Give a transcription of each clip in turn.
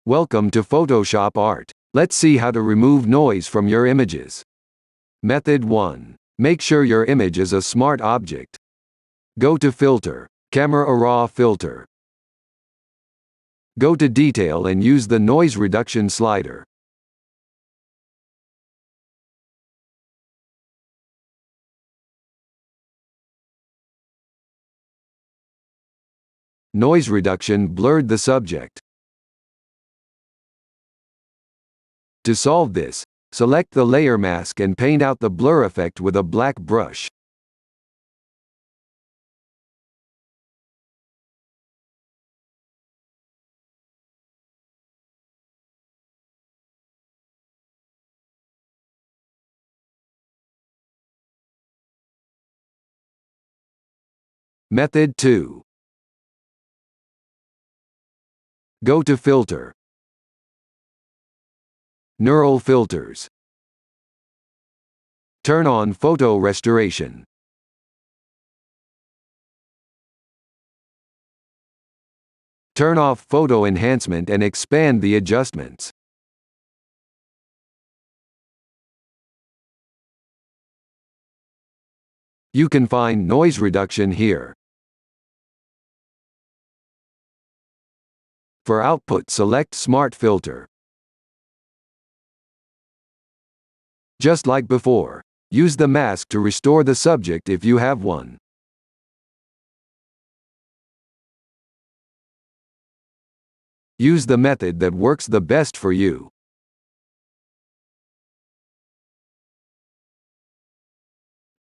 Welcome to Photoshop Art. Let's see how to remove noise from your images. Method 1. Make sure your image is a smart object. Go to Filter, Camera Raw Filter. Go to Detail and use the Noise Reduction slider. Noise reduction blurred the subject. To solve this, select the layer mask and paint out the blur effect with a black brush. Method 2. Go to Filter, Neural Filters. Turn on Photo Restoration. Turn off Photo Enhancement and expand the adjustments. You can find noise reduction here. For output, select Smart Filter. Just like before, use the mask to restore the subject if you have one. Use the method that works the best for you.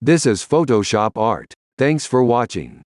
This is Photoshop Art. Thanks for watching.